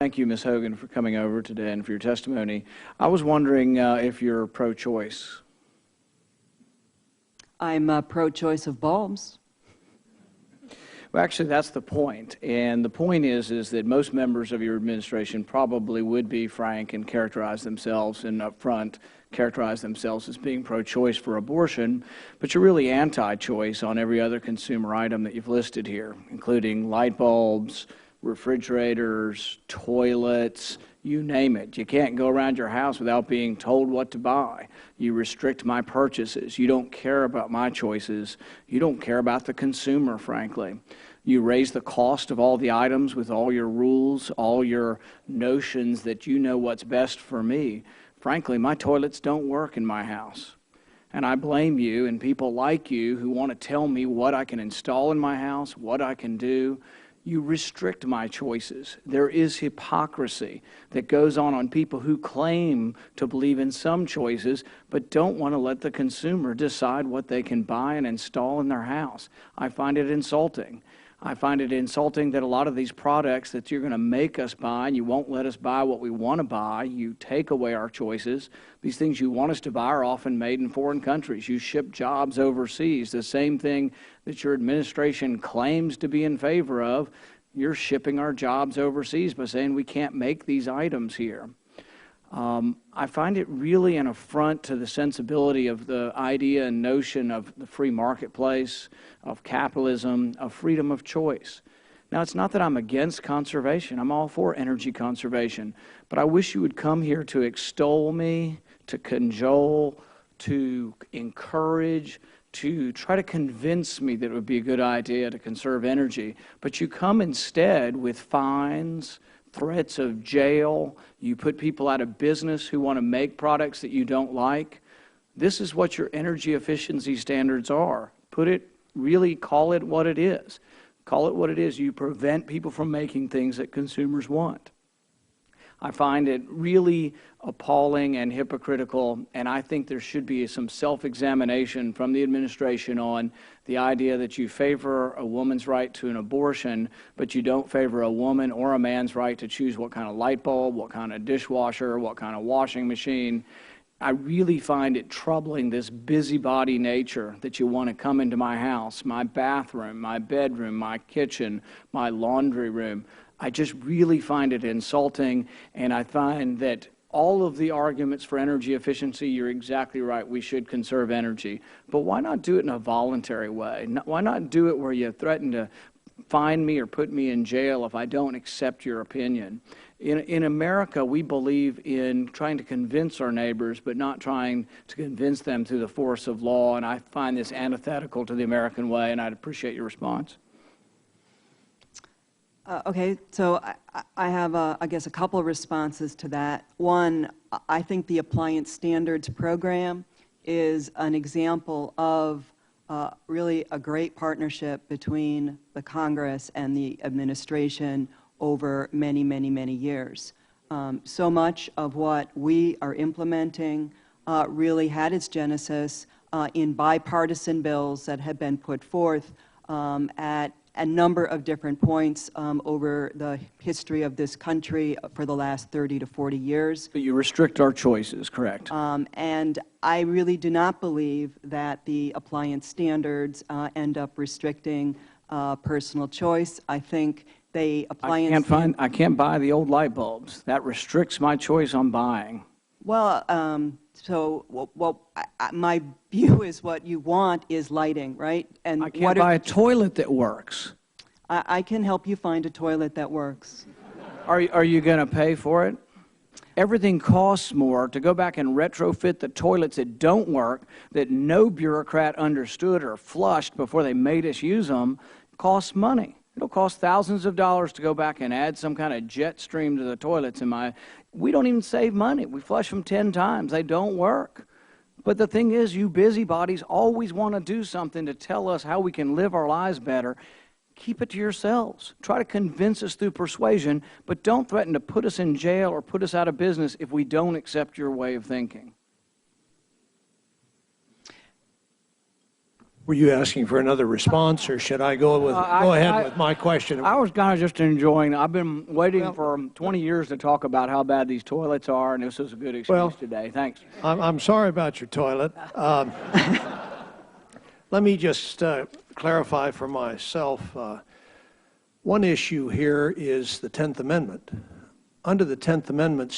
Thank you, Ms. Hogan, for coming over today and for your testimony. I was wondering if you're pro-choice. I'm pro-choice of bulbs. Well, actually, that's the point. And the point is that most members of your administration probably would be frank and characterize themselves and up front characterize themselves as being pro-choice for abortion, but you're really anti-choice on every other consumer item that you've listed here, including light bulbs, refrigerators, toilets, you name it. You can't go around your house without being told what to buy. You restrict my purchases. You don't care about my choices. You don't care about the consumer, frankly. You raise the cost of all the items with all your rules, all your notions that you know what's best for me. Frankly, my toilets don't work in my house. And I blame you and people like you who want to tell me what I can install in my house, what I can do. You restrict my choices. There is hypocrisy that goes on people who claim to believe in some choices but don't want to let the consumer decide what they can buy and install in their house. I find it insulting. I find it insulting that a lot of these products that you're going to make us buy and you won't let us buy what we want to buy. You take away our choices. These things you want us to buy are often made in foreign countries. You ship jobs overseas. The same thing that your administration claims to be in favor of, you're shipping our jobs overseas by saying we can't make these items here. I find it really an affront to the sensibility of the idea and notion of the free marketplace, of capitalism, of freedom of choice. Now, it's not that I'm against conservation. I'm all for energy conservation. But I wish you would come here to extol me, to cajole, to encourage, to try to convince me that it would be a good idea to conserve energy. But you come instead with fines, threats of jail. You put people out of business who want to make products that you don't like. This is what your energy efficiency standards are. Really call it what it is. Call it what it is. You prevent people from making things that consumers want. I find it really appalling and hypocritical, and I think there should be some self-examination from the administration on the idea that you favor a woman's right to an abortion, but you don't favor a woman or a man's right to choose what kind of light bulb, what kind of dishwasher, what kind of washing machine. I really find it troubling, this busybody nature that you want to come into my house, my bathroom, my bedroom, my kitchen, my laundry room. I just really find it insulting, and I find that all of the arguments for energy efficiency, you're exactly right, we should conserve energy. But why not do it in a voluntary way? Why not do it where you threaten to fine me or put me in jail if I don't accept your opinion? In America, we believe in trying to convince our neighbors, but not trying to convince them through the force of law, and I find this antithetical to the American way, and I'd appreciate your response. Okay, so I have, I guess, a couple of responses to that. One, I think the Appliance Standards Program is an example of really a great partnership between the Congress and the administration over many, many, many years. So much of what we are implementing really had its genesis in bipartisan bills that had been put forth at a number of different points over the history of this country for the last 30 to 40 years. But you restrict our choices, correct? And I really do not believe that the appliance standards end up restricting personal choice. I think I can't buy the old light bulbs. That restricts my choice on buying. Well, my view is what you want is lighting, right? And I can't buy a toilet that works. I can help you find a toilet that works. Are you going to pay for it? Everything costs more. To go back and retrofit the toilets that don't work, that no bureaucrat understood or flushed before they made us use them, costs money. It'll cost thousands of dollars to go back and add some kind of jet stream to the toilets. We don't even save money. We flush them 10 times. They don't work. But the thing is, you busybodies always want to do something to tell us how we can live our lives better. Keep it to yourselves. Try to convince us through persuasion, but don't threaten to put us in jail or put us out of business if we don't accept your way of thinking. Were you asking for another response, or should I go ahead with my question? I was kind of just enjoying, I've been waiting for 20 years to talk about how bad these toilets are, and this was a good excuse today. Thanks. I'm sorry about your toilet. Let me just clarify for myself. One issue here is the 10th Amendment. Under the 10th Amendment,